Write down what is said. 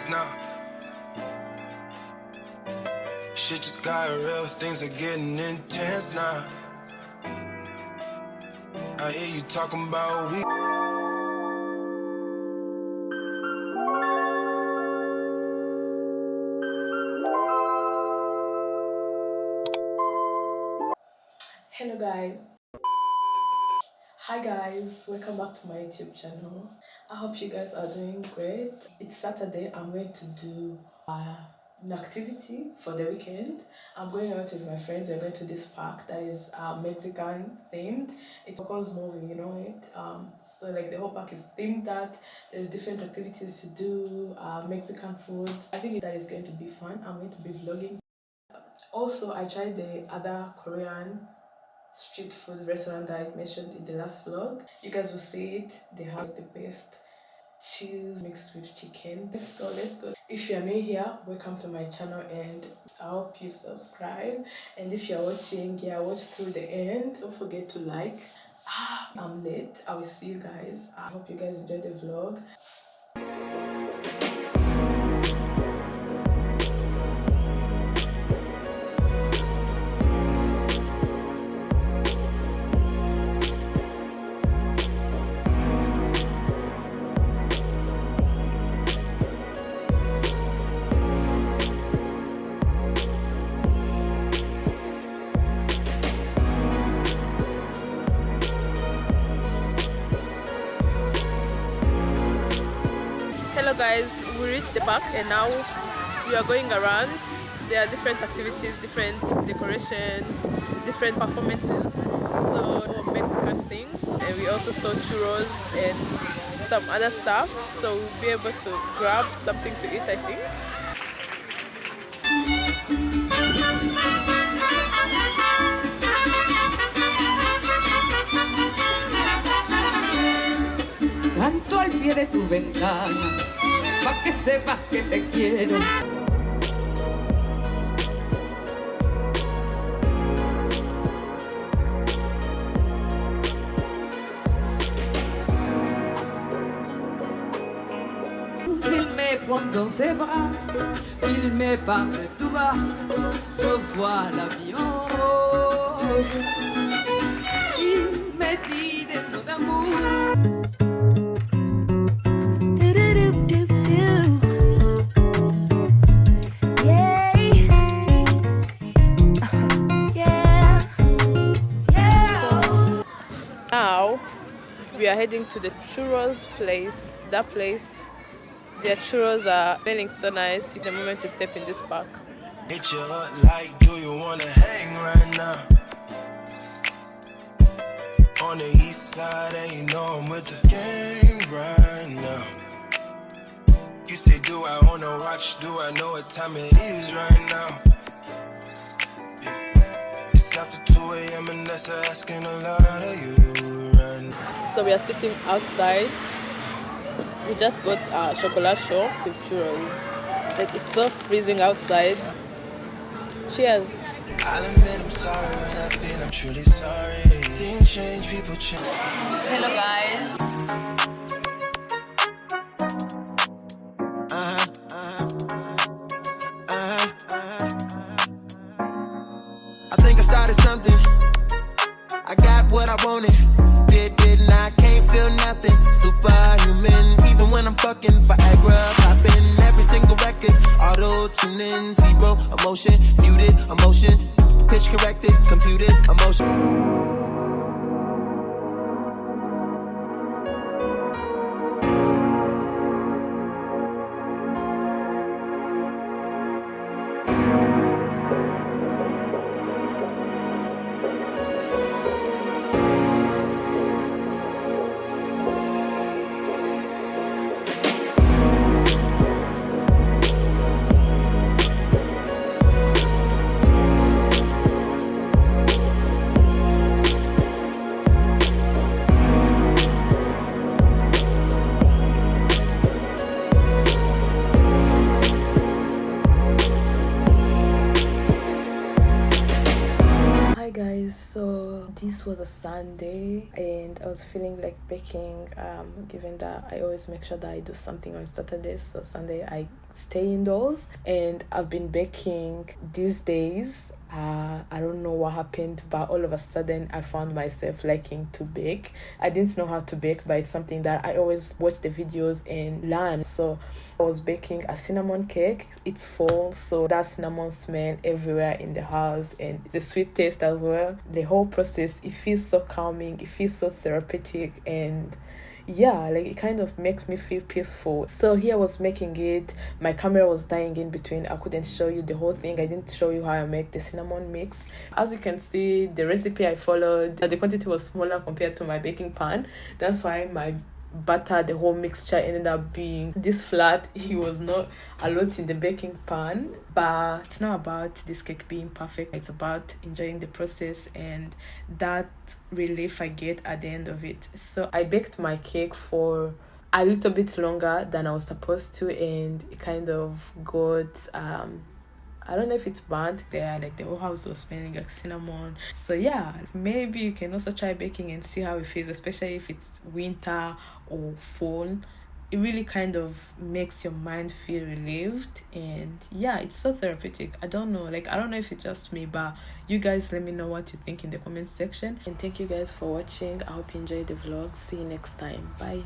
dance now. Shit just got real, things are getting intense now. I hear you talking about we. Hello guys. Hi guys, welcome back to my YouTube channel. I hope you guys are doing great. It's Saturday. I'm going to do an activity for the weekend. I'm going out with my friends. We're going to this park that is Mexican themed. It's a Coco's movie, you know it. So like the whole park is themed that there's different activities to do, Mexican food. I think that is going to be fun. I'm going to be vlogging. Also, I tried the other Korean street food restaurant that I mentioned in the last vlog. You guys will see it. They have the best cheese mixed with chicken. Let's go. If you are new here, welcome to my channel and I hope you subscribe. And if you are watching, watch through the end. Don't forget to like. I'm late. I will see you guys. I hope you guys enjoyed the vlog. Hello guys, we reached the park and now we are going around. There are different activities, different decorations, different performances, so Mexican things, and we also saw churros and some other stuff, so we'll be able to grab something to eat, I think. Canto al pie de tu ventana, pa' que sepas que te quiero. Il me prend dans ses bras, il me parle tout bas, je vois l'avion rose. Il me dit des mots d'amour. Now we are heading to the churros place. That place, their churros are smelling so nice the moment you step in this park. Hit you up like, do you wanna hang right now? On the east side, and you know I'm with the gang right now. You say, do I wanna watch? Do I know what time it is right now? Yeah. It's after 2 a.m. and that's asking a lot of you right now. So we are sitting outside. We just got a chocolate show with churros. Like, it's so freezing outside. Cheers. I'll admit I'm sorry when I feel I'm truly sorry. Didn't change, people change. Hello guys. I think I started something. I got what I wanted. Didn't I? Can't feel nothing. Superhuman, even when I'm fucking Viagra. Popping every single record. Auto tuning, zero emotion, muted emotion, pitch corrected, computed emotion. This was a Sunday and I was feeling like baking, given that I always make sure that I do something on Saturdays. So Sunday I stay indoors, and I've been baking these days. I don't know what happened, but all of a sudden I found myself liking to bake. I didn't know how to bake, but it's something that I always watch the videos and learn. So I was baking a cinnamon cake. It's fall, so that cinnamon smell everywhere in the house, and the sweet taste as well. The whole process, it feels so calming, it feels so therapeutic, and yeah, like it kind of makes me feel peaceful. So here I was making it. My camera was dying in between. I couldn't show you the whole thing. I didn't show you how I make the cinnamon mix. As you can see, the recipe I followed, the quantity was smaller compared to my baking pan. That's why my butter, the whole mixture, ended up being this flat. It was not a lot in the baking pan, but it's not about this cake being perfect. It's about enjoying the process and that relief I get at the end of it. So I baked my cake for a little bit longer than I was supposed to, and it kind of got I don't know if it's burnt there, like the whole house was smelling like cinnamon. So yeah, maybe you can also try baking and see how it feels, especially if it's winter or fall. It really kind of makes your mind feel relieved, and yeah, it's so therapeutic. I don't know if it's just me, but you guys let me know what you think in the comment section. And thank you guys for watching. I hope you enjoyed the vlog. See you next time. Bye.